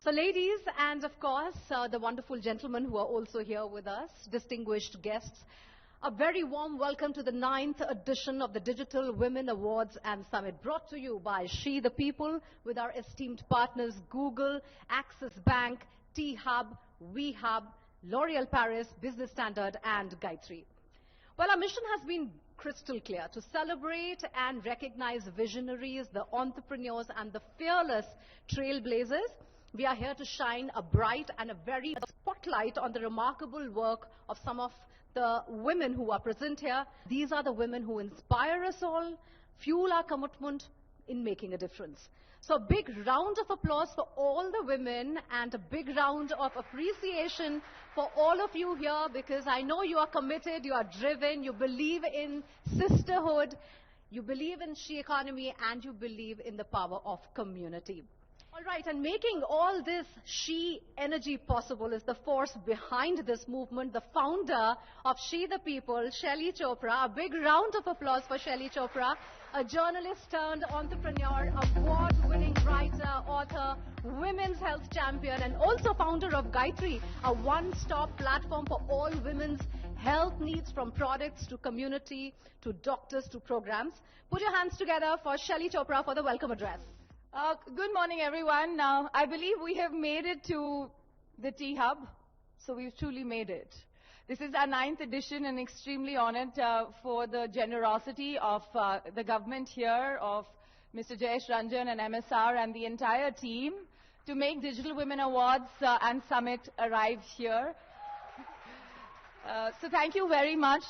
So ladies and of course the wonderful gentlemen who are also here with us, distinguished guests, a very warm welcome to the 9th edition of the Digital Women Awards and Summit, brought to you by She the People with our esteemed partners Google, Axis Bank, T-Hub, WeHub, L'Oreal Paris, Business Standard and Gayatri. Well, our mission has been crystal clear: to celebrate and recognize visionaries, the entrepreneurs and the fearless trailblazers. We are here to shine a bright and a very spotlight on the remarkable work of some of the women who are present here. These are the women who inspire us all, fuel our commitment in making a difference. So a big round of applause for all the women and a big round of appreciation for all of you here, because I know you are committed, you are driven, you believe in sisterhood, you believe in she economy and you believe in the power of community. All right, and making all this she energy possible is the force behind this movement, the founder of She the People, Shelly Chopra. A big round of applause for Shelly Chopra, a journalist turned entrepreneur, award-winning writer, author, women's health champion, and also founder of Gayatri, a one-stop platform for all women's health needs, from products to community to doctors to programs. Put your hands together for Shelly Chopra for the welcome address. Good morning, everyone. I believe we have made it to the T-Hub, so we've truly made it. This is our 9th edition and extremely honored for the generosity of the government here, of Mr. Jayesh Ranjan and MSR and the entire team to make Digital Women Awards and Summit arrive here. So thank you very much.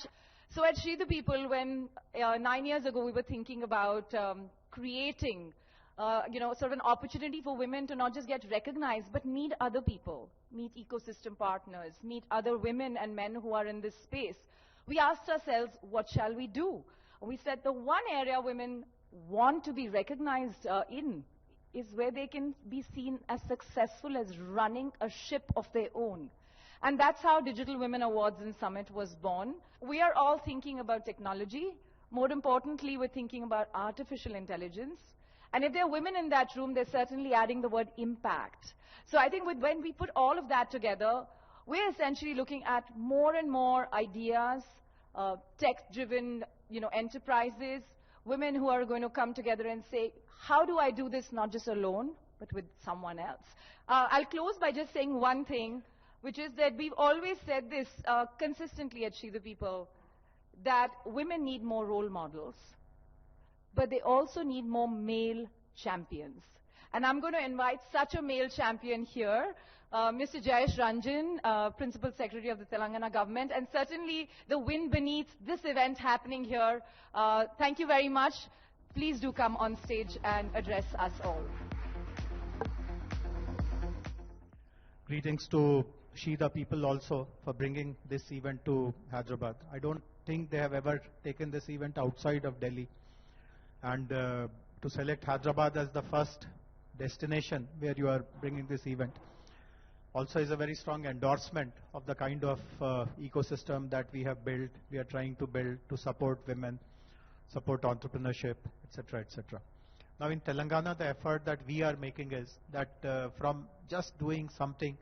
So at She the People, when 9 years ago we were thinking about creating sort of an opportunity for women to not just get recognized, but meet other people, meet ecosystem partners, meet other women and men who are in this space. We asked ourselves, what shall we do? We said the one area women want to be recognized in is where they can be seen as successful as running a ship of their own. And that's how Digital Women Awards and Summit was born. We are all thinking about technology. More importantly, we're thinking about artificial intelligence. And if there are women in that room, they're certainly adding the word impact. So I think when we put all of that together, we're essentially looking at more and more ideas, tech-driven, enterprises, women who are going to come together and say, how do I do this not just alone, but with someone else? I'll close by just saying one thing, which is that we've always said this consistently at She the People, that women need more role models, but they also need more male champions. And I'm going to invite such a male champion here, Mr. Jayesh Ranjan, Principal Secretary of the Telangana government, and certainly the wind beneath this event happening here. Thank you very much. Please do come on stage and address us all. Greetings to She the People also for bringing this event to Hyderabad. I don't think they have ever taken this event outside of Delhi. And to select Hyderabad as the first destination where you are bringing this event also is a very strong endorsement of the kind of ecosystem that we have built, we are trying to build to support women, support entrepreneurship, etc., etc. Now in Telangana, the effort that we are making is that from just doing something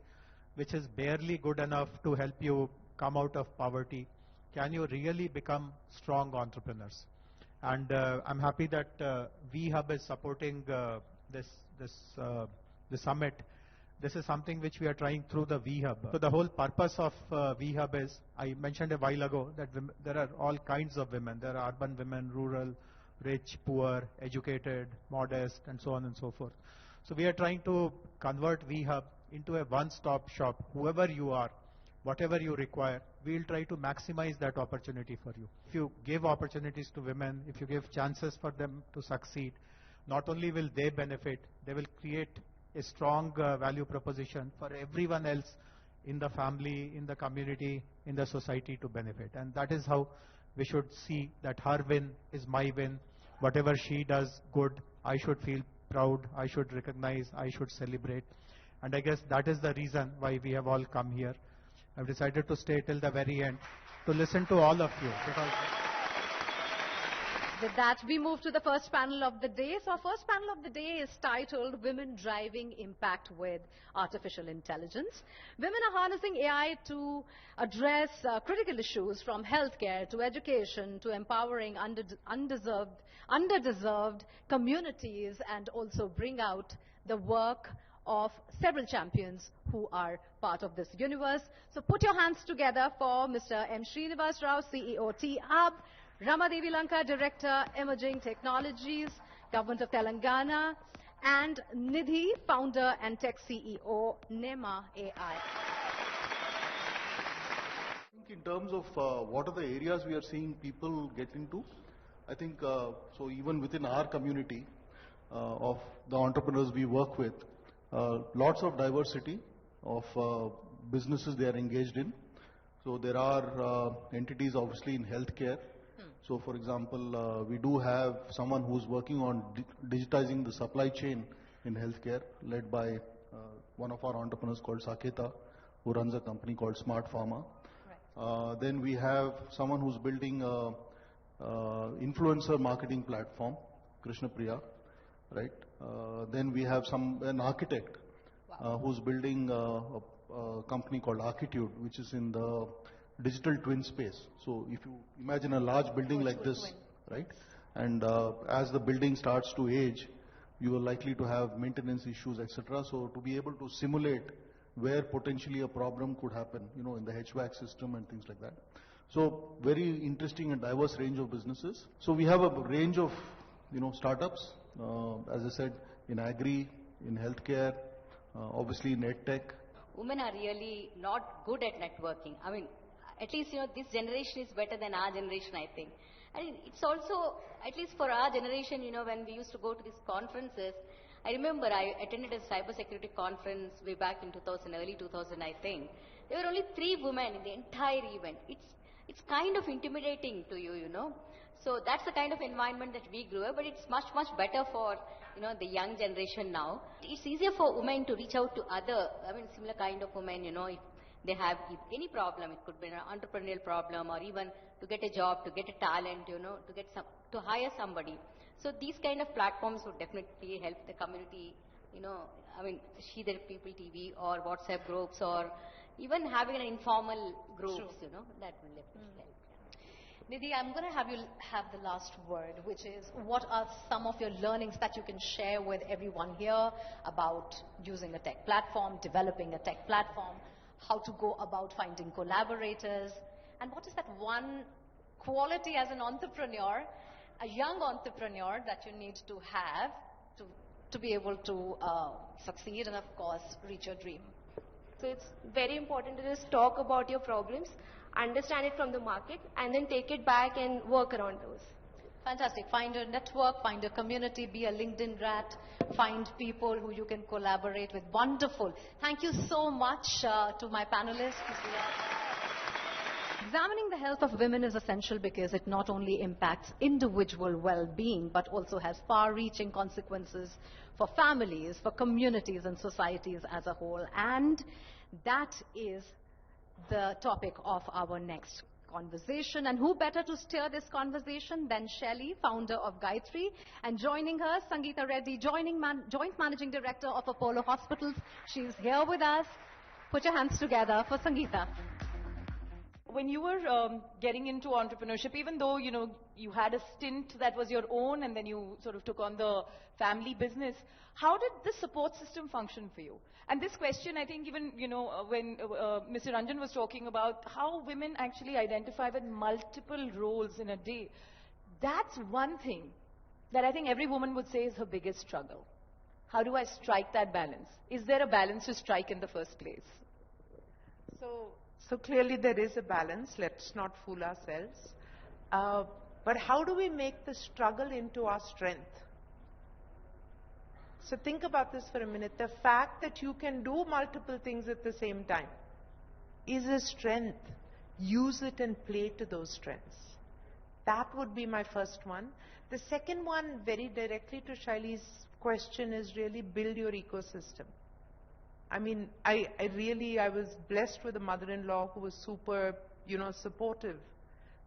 which is barely good enough to help you come out of poverty, can you really become strong entrepreneurs? And I'm happy that WeHub is supporting this summit. This is something which we are trying through the WeHub. So the whole purpose of WeHub is, I mentioned a while ago that there are all kinds of women. There are urban women, rural, rich, poor, educated, modest, and so on and so forth. So we are trying to convert WeHub into a one-stop shop. Whoever you are, whatever you require, we'll try to maximize that opportunity for you. If you give opportunities to women, if you give chances for them to succeed, not only will they benefit, they will create a strong value proposition for everyone else in the family, in the community, in the society to benefit. And that is how we should see that her win is my win. Whatever she does good, I should feel proud, I should recognize, I should celebrate. And I guess that is the reason why we have all come here. I've decided to stay till the very end to listen to all of you, because With that, we move to the first panel of the day. So our first panel of the day is titled Women Driving Impact with Artificial Intelligence. Women are harnessing AI to address critical issues from healthcare to education to empowering underdeserved communities and also bring out the work of several champions who are part of this universe. So put your hands together for Mr. M. Srinivas Rao, CEO, T-Hub, Rama Devi Lanka, Director, Emerging Technologies, Government of Telangana, and Nidhi, Founder and Tech CEO, Nema AI. I think in terms of what are the areas we are seeing people get into, I think so even within our community of the entrepreneurs we work with, lots of diversity of businesses they are engaged in. So there are entities obviously in healthcare. So for example, we do have someone who's working on digitizing the supply chain in healthcare, led by one of our entrepreneurs called Saketa, who runs a company called Smart Pharma. Right. Then we have someone who's building a influencer marketing platform, Krishna Priya, right? Then we have an architect who's building a company called Architude, which is in the digital twin space. So if you imagine a large building like this, right? And as the building starts to age, you are likely to have maintenance issues, etc. So to be able to simulate where potentially a problem could happen, you know, in the HVAC system and things like that. So very interesting and diverse range of businesses. So we have a range of, you know, startups, as I said, in agri, in healthcare, obviously in edtech. Women are really not good at networking. I mean, at least, you know, this generation is better than our generation, I think. And it's also, at least for our generation, you know, when we used to go to these conferences, I remember I attended a cybersecurity conference way back in 2000, early 2000, I think. There were only 3 women in the entire event. It's kind of intimidating to you, you know. So that's the kind of environment that we grew up, but it's much, much better for, you know, the young generation now. It's easier for women to reach out to other, similar kind of women, you know, if they have any problem. It could be an entrepreneurial problem, or even to get a job, to get a talent, you know, to hire somebody. So these kind of platforms would definitely help the community, you know, SheThePeople TV or WhatsApp groups, or even having an informal groups, you know, that will definitely help. Nidhi, I'm going to have you have the last word, which is what are some of your learnings that you can share with everyone here about using a tech platform, developing a tech platform, how to go about finding collaborators, and what is that one quality as an entrepreneur, a young entrepreneur, that you need to have to be able to succeed and, of course, reach your dream? So it's very important to just talk about your problems, understand it from the market, and then take it back and work around those. Fantastic. Find a network, find a community, be a LinkedIn rat, find people who you can collaborate with. Wonderful. Thank you so much to my panelists. Examining the health of women is essential because it not only impacts individual well-being, but also has far-reaching consequences for families, for communities and societies as a whole. And that is the topic of our next conversation. And who better to steer this conversation than Shelly, founder of Gayatri, and joining her, Sangeeta Reddy, Joint Managing Director of Apollo Hospitals. She's here with us. Put your hands together for Sangeeta. When you were getting into entrepreneurship, even though, you know, you had a stint that was your own and then you sort of took on the family business, how did the support system function for you? And this question, I think even, you know, when Mr. Ranjan was talking about how women actually identify with multiple roles in a day, that's one thing that I think every woman would say is her biggest struggle. How do I strike that balance? Is there a balance to strike in the first place? So clearly there is a balance, let's not fool ourselves. But how do we make the struggle into our strength? So think about this for a minute. The fact that you can do multiple things at the same time is a strength. Use it and play to those strengths. That would be my first one. The second one, very directly to Shaile's question, is really build your ecosystem. I mean, I was blessed with a mother-in-law who was super, you know, supportive.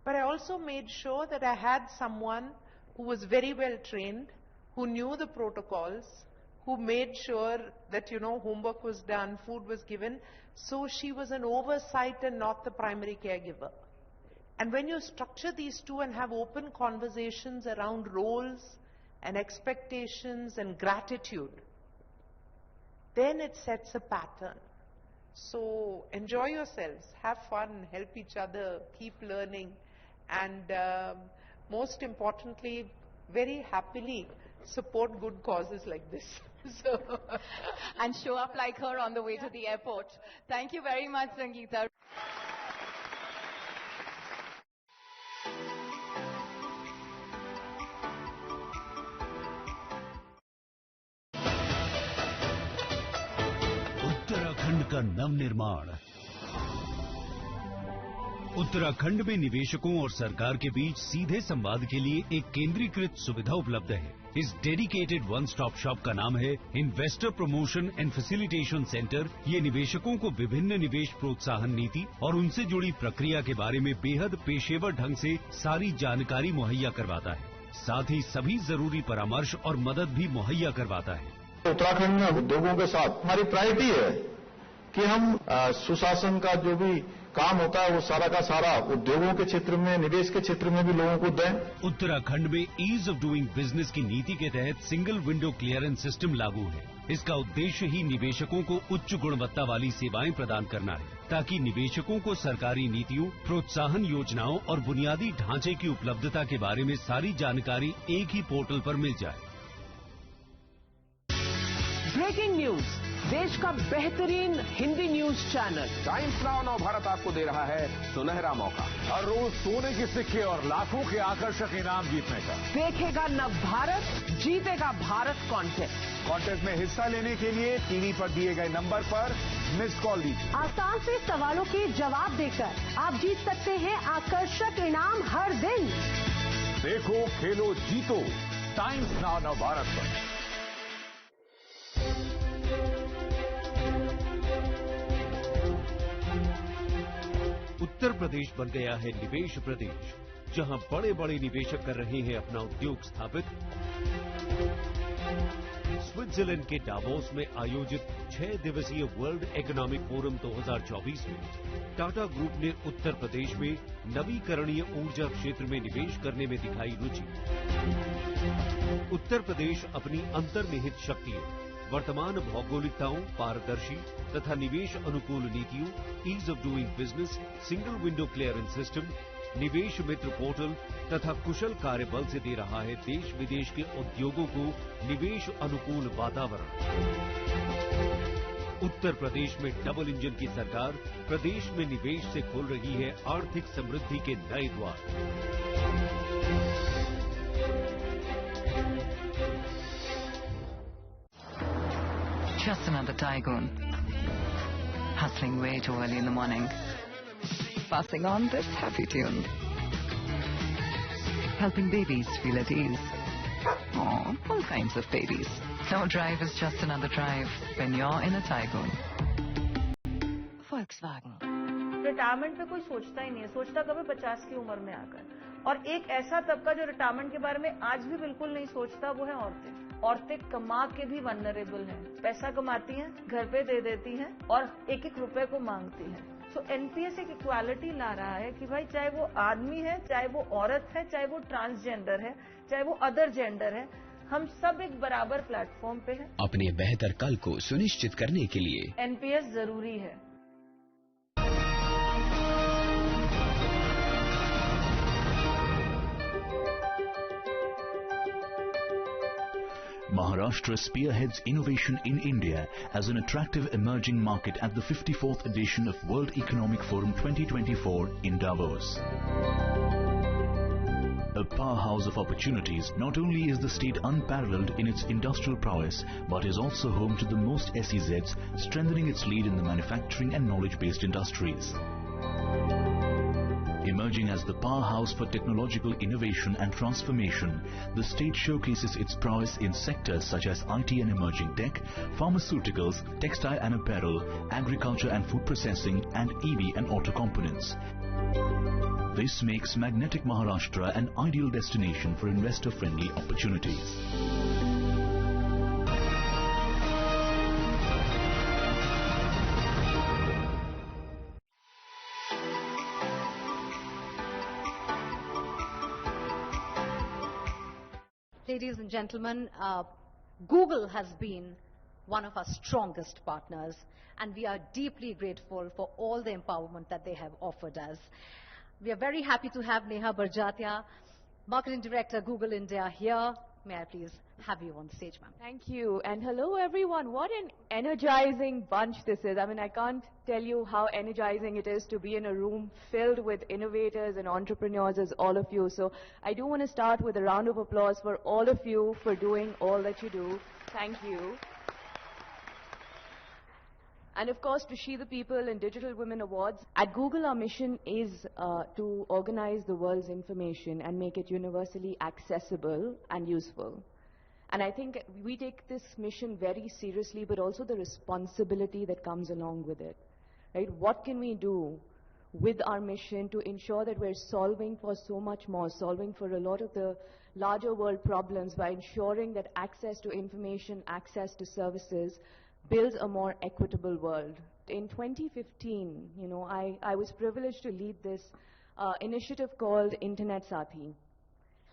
But I also made sure that I had someone who was very well trained, who knew the protocols, who made sure that, homework was done, food was given. So she was an oversight and not the primary caregiver. And when you structure these two and have open conversations around roles and expectations and gratitude, then it sets a pattern. So enjoy yourselves, have fun, help each other, keep learning, and most importantly, very happily support good causes like this. And show up like her on the way to the airport. Thank you very much, Sangeeta. Uttarakhand का नवनिर्माण। उत्तराखंड में निवेशकों और सरकार के बीच सीधे संवाद के लिए एक केंद्रीकृत सुविधा उपलब्ध है। इस डेडिकेटेड वन स्टॉप शॉप का नाम है investor promotion and facilitation centre. ये निवेशकों को विभिन्न निवेश प्रोत्साहन नीति और उनसे जुड़ी प्रक्रिया के बारे में बेहद पेशेवर ढंग से सारी जानकारी मुहैया करवाता है। साथ ही सभी जरूरी परामर्श और मदद भी मुहैया करवाता है। उत्तराखंड में उद्योगों के साथ हमारी प्रायोरिटी है कि हम सुशासन का जो भी काम होता है वो सारा का सारा उद्योगों के क्षेत्र में, निवेश के क्षेत्र में भी लोगों को दें। उत्तराखंड में ईज ऑफ डूइंग बिजनेस की नीति के तहत सिंगल विंडो क्लियरेंस सिस्टम लागू है। इसका उद्देश्य ही निवेशकों को उच्च गुणवत्ता वाली सेवाएं प्रदान करना है, ताकि निवेशकों को सरकारी नीतियों, प्रोत्साहन योजनाओं और बुनियादी ढांचे की उपलब्धता के बारे में सारी जानकारी एक ही पोर्टल पर मिल जाए। ब्रेकिंग न्यूज, देश का बेहतरीन Hindi news channel times now नव भारत आपको दे रहा है सुनहरा मौका। हर रोज सोने के सिक्के और लाखों के आकर्षक इनाम जीतने का। देखेगा नव भारत, जीतेगा भारत कॉन्टेस्ट में हिस्सा लेने के लिए टीवी पर दिए गए नंबर पर मिस कॉल दीजिए। आसान से सवालों के जवाब देकर आप जीत सकते हैं आकर्षक इनाम हर दिन। देखो, खेलो, जीतो, टाइम्स नाउ नव भारत पर। उत्तर प्रदेश बन गया है निवेश प्रदेश, जहां बड़े बड़े निवेशक कर रहे हैं अपना उद्योग स्थापित। स्विट्जरलैंड के डावोस में आयोजित 6 दिवसीय वर्ल्ड इकोनॉमिक फोरम 2024 में टाटा ग्रुप ने उत्तर प्रदेश में नवीकरणीय ऊर्जा क्षेत्र में निवेश करने में दिखाई रुचि। उत्तर प्रदेश अपनी अंतर्निहित शक्तियों, वर्तमान भौगोलिकताओं, पारदर्शी तथा निवेश अनुकूल नीतियों, ease of doing business, single window clearance system, Nivesh Mitra portal तथा कुशल कार्यबल से दे रहा है देश विदेश के उद्योगों को निवेश अनुकूल वातावरण। उत्तर प्रदेश में डबल इंजन की सरकार प्रदेश में निवेश से खोल रही है आर्थिक समृद्धि के नए द्वार। Just another tycoon. Hustling way too early in the morning. Passing on this happy tune. Helping babies feel at ease. Oh, all kinds of babies. No drive is just another drive when you're in a tycoon. Volkswagen. Retirement पे कोई सोचता ही नहीं है, सोचता कभी 50 की उम्र में आकर। और एक ऐसा तबका जो रिटायरमेंट के बारे में आज भी बिल्कुल नहीं सोचता, वो है औरतें। औरतें कमा के भी वनरेबल हैं, पैसा कमाती हैं, घर पे दे देती हैं और एक एक रुपए को मांगती हैं। तो एनपीएस एक इक्वालिटी ला रहा है कि भाई चाहे वो आदमी है, चाहे वो औरत है, चाहे वो ट्रांसजेंडर है, चाहे वो अदर जेंडर है, हम सब एक बराबर प्लेटफॉर्म पे हैं। अपने बेहतर कल को सुनिश्चित करने के लिए एनपीएस जरूरी है। Maharashtra spearheads innovation in India as an attractive emerging market at the 54th edition of World Economic Forum 2024 in Davos. A powerhouse of opportunities, not only is the state unparalleled in its industrial prowess, but is also home to the most SEZs, strengthening its lead in the manufacturing and knowledge-based industries. Emerging as the powerhouse for technological innovation and transformation, the state showcases its prowess in sectors such as IT and emerging tech, pharmaceuticals, textile and apparel, agriculture and food processing, and EV and auto components. This makes magnetic Maharashtra an ideal destination for investor-friendly opportunities. Ladies and gentlemen, Google has been one of our strongest partners, and we are deeply grateful for all the empowerment that they have offered us. We are very happy to have Neha Barjatia, Marketing Director, Google India, here. May I please have you on stage, ma'am? Thank you, and hello everyone. What an energizing bunch this is. I mean, I can't tell you how energizing it is to be in a room filled with innovators and entrepreneurs as all of you. So I do want to start with a round of applause for all of you for doing all that you do. Thank you. And of course, to She the People and Digital Women Awards. At Google, our mission is to organize the world's information and make it universally accessible and useful. And I think we take this mission very seriously, but also the responsibility that comes along with it. Right? What can we do with our mission to ensure that we're solving for so much more, solving for a lot of the larger world problems by ensuring that access to information, access to services, builds a more equitable world. In 2015, I was privileged to lead this initiative called Internet Sathi.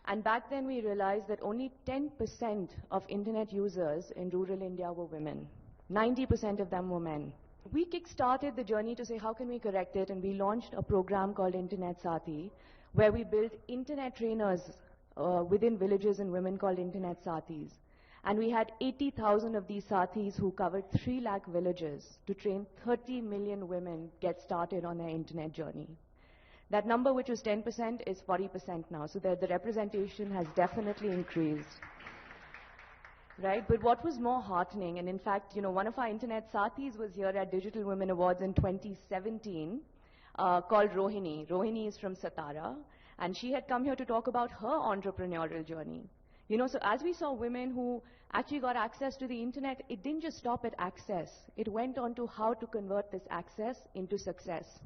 And back then we realized that only 10% of internet users in rural India were women. 90% of them were men. We kick-started the journey to say how can we correct it, and we launched a program called Internet Sathi, where we built internet trainers within villages and women called Internet Sathis. And we had 80,000 of these Sathis who covered 3 lakh villages to train 30 million women get started on their internet journey. That number, which was 10%, is 40% now. So the representation has definitely increased. Right? But what was more heartening, and in fact, one of our internet Sathis was here at Digital Women Awards in 2017, called Rohini. Rohini is from Satara, and she had come here to talk about her entrepreneurial journey. So as we saw women who actually got access to the internet, it didn't just stop at access. It went on to how to convert this access into success.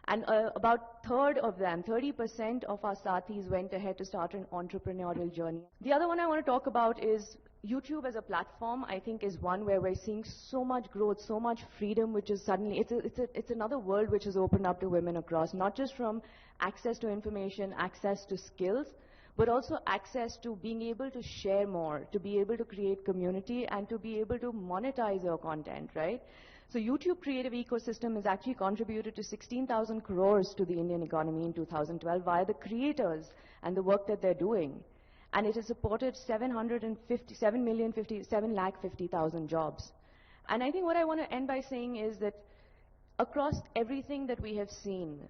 And about third of them, 30% of our Sathis went ahead to start an entrepreneurial journey. The other one I want to talk about is YouTube as a platform. I think is one where we're seeing so much growth, so much freedom, which is suddenly, it's another world which has opened up to women across, not just from access to information, access to skills, but also access to being able to share more, to be able to create community, and to be able to monetize your content, right? So YouTube creative ecosystem has actually contributed to 16,000 crores to the Indian economy in 2012 via the creators and the work that they're doing. And it has supported 7,50,000 jobs. And I think what I want to end by saying is that across everything that we have seen,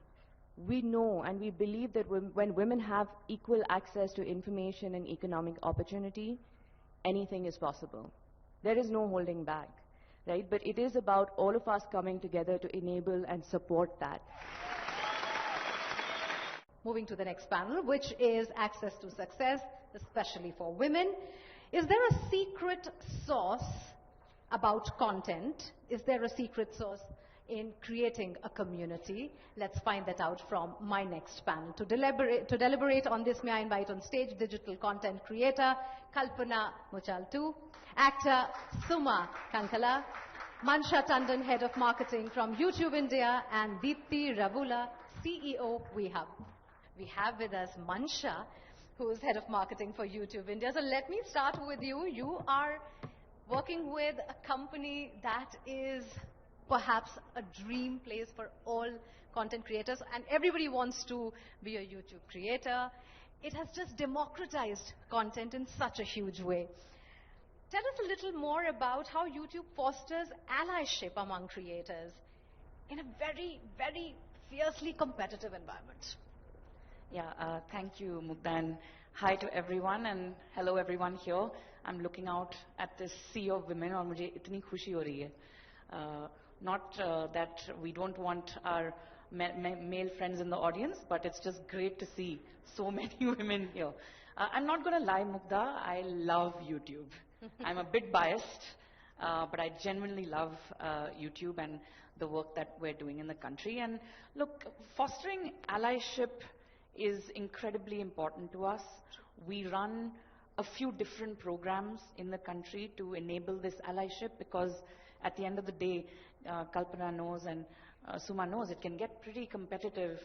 we know and we believe that when women have equal access to information and economic opportunity, anything is possible. There is no holding back, right? But it is about all of us coming together to enable and support that. Moving to the next panel, which is access to success, especially for women. Is there a secret sauce about content? Is there a secret sauce in creating a community? Let's find that out from my next panel. To deliberate on this, may I invite on stage digital content creator Kalpana Muchaltu, actor Suma Kankala, Mansha Tandon, Head of Marketing from YouTube India, and Deepthi Ravula, CEO WeHub. We have with us Mansha, who is Head of Marketing for YouTube India. So let me start with you. You are working with a company that is perhaps a dream place for all content creators, and everybody wants to be a YouTube creator. It has just democratized content in such a huge way. Tell us a little more about how YouTube fosters allyship among creators in a very, very fiercely competitive environment. Yeah, thank you, Mugdan. Hi to everyone, and hello everyone here. I'm looking out at this sea of women, और मुझे इतनी खुशी हो रही है. Not that we don't want our male friends in the audience, but it's just great to see so many women here. I'm not going to lie, Mugdha, I love YouTube. I'm a bit biased, but I genuinely love YouTube and the work that we're doing in the country. And look, fostering allyship is incredibly important to us. We run a few different programs in the country to enable this allyship, because at the end of the day, Kalpana knows and Suma knows it can get pretty competitive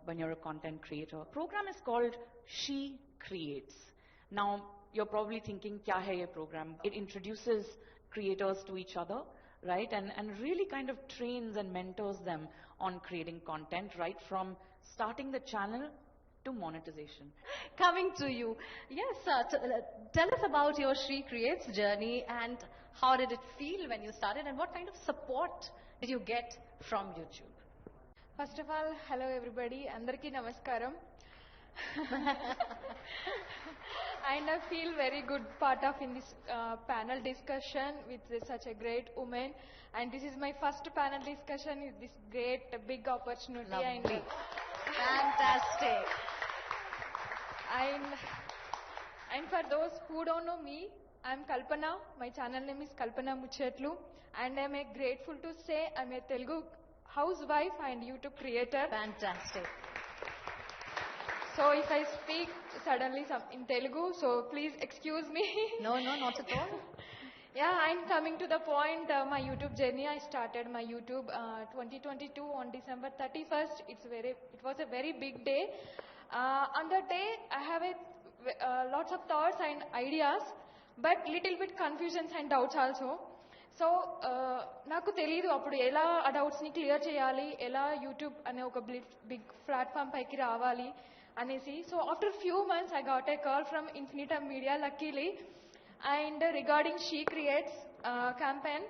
when you're a content creator. Program is called She Creates. Now, you're probably thinking, kya hai ye program? It introduces creators to each other, right? And really kind of trains and mentors them on creating content, right from starting the channel to monetization. Coming to you. Yes, tell us about your She Creates journey, and how did it feel when you started, and what kind of support did you get from YouTube? First of all, hello everybody. Andarki namaskaram. And I feel very good part of in this panel discussion with such a great woman. And this is my first panel discussion with this great big opportunity. Lovely. Fantastic. And for those who don't know me, I'm Kalpana. My channel name is Kalpana Muchetlu, and I'm grateful to say I'm a Telugu housewife and YouTube creator. Fantastic. So if I speak suddenly in Telugu, so please excuse me. No, not at all. Yeah, I'm coming to the point. My YouTube journey. I started my YouTube 2022 on December 31st. It was a very big day. On that day, I have lots of thoughts and ideas, but little bit confusions and doubts also. So, నాకు తెలియదు అప్పుడు ఎలా ఆ డౌట్స్ని clear చేయాలి, ఎలా YouTube అనే ఒక big platform పైకి రావాలి అనేసి. So after few months I got a call from Infinitum media luckily, and regarding She Creates campaign.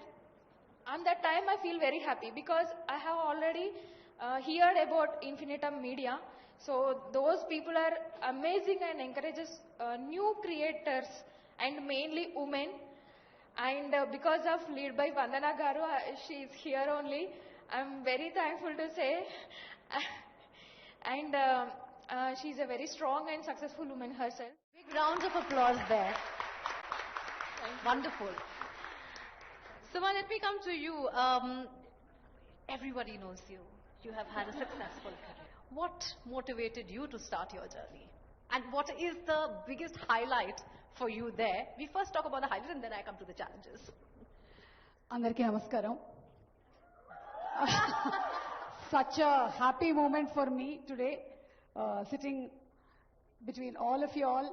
On that time I feel very happy because I have already heard about Infinitum Media. So those people are amazing and encourages new creators and mainly women. And because of lead by Vandana Garu, she is here only. I'm very thankful to say. And she is a very strong and successful woman herself. Big rounds of applause there. Wonderful. Suma, let me come to you. Everybody knows you. You have had a successful career. What motivated you to start your journey? And what is the biggest highlight for you there? We first talk about the highlights and then I come to the challenges. Andarki namaskaram. Such a happy moment for me today, sitting between all of you all.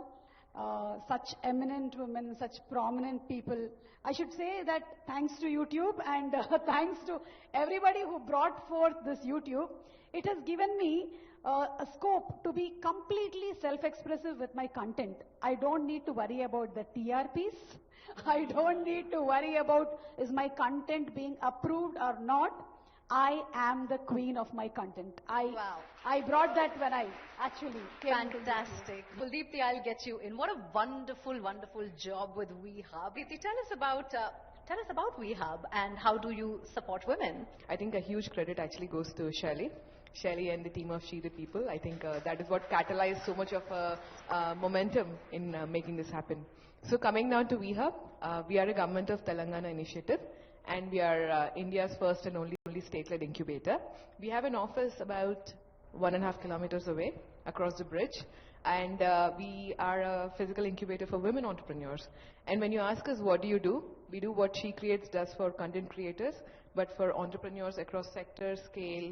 Such eminent women, such prominent people. I should say that thanks to YouTube and thanks to everybody who brought forth this YouTube, it has given me a scope to be completely self-expressive with my content. I don't need to worry about the TRPs. I don't need to worry about is my content being approved or not. I am the queen of my content. I brought that when I actually came. Fantastic. Well, Deepthi, I'll get you in. What a wonderful, wonderful job with WeHub. Deepthi, tell us about WeHub and how do you support women? I think a huge credit actually goes to Shelly and the team of SheThePeople. I think that is what catalyzed so much of momentum in making this happen. So coming now to WeHub, we are a Government of Telangana initiative, and we are India's first and only state-led incubator. We have an office about 1.5 kilometers away across the bridge, and we are a physical incubator for women entrepreneurs. And when you ask us what do you do, we do what She Creates does for content creators, but for entrepreneurs across sectors, scale,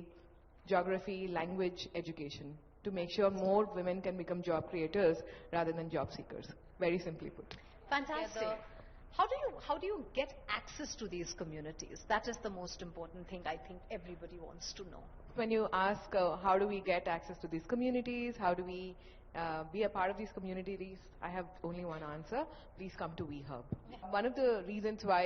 geography, language, education, to make sure more women can become job creators rather than job seekers. Very simply put. Fantastic. How do you get access to these communities? That is the most important thing I think everybody wants to know. When you ask how do we get access to these communities, how do we be a part of these communities, I have only one answer. Please come to WeHub. One of the reasons why,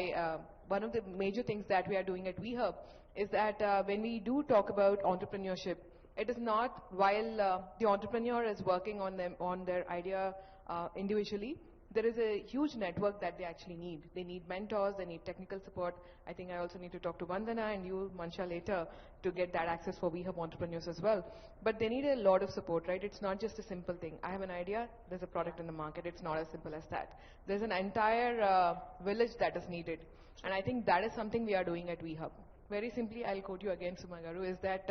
one of the major things that we are doing at WeHub is that when we do talk about entrepreneurship, it is not while the entrepreneur is working on their idea individually. there is a huge network that they actually need. They need mentors, they need technical support. I think I also need to talk to Vandana and you, Mansha, later to get that access for WeHub entrepreneurs as well. But they need a lot of support, right? It's not just a simple thing. I have an idea, there's a product in the market. It's not as simple as that. There's an entire village that is needed. And I think that is something we are doing at WeHub. Very simply, I'll quote you again, Suma Garu, is that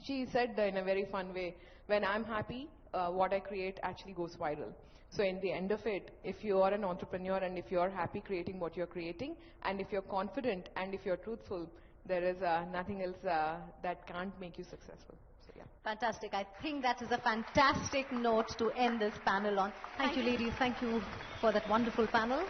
she said in a very fun way, when I'm happy, what I create actually goes viral. So in the end of it, if you are an entrepreneur and if you're happy creating what you're creating, and if you're confident and if you're truthful, there is nothing else that can't make you successful. So yeah. Fantastic. I think that is a fantastic note to end this panel on. Thank you, ladies. Thank you for that wonderful panel.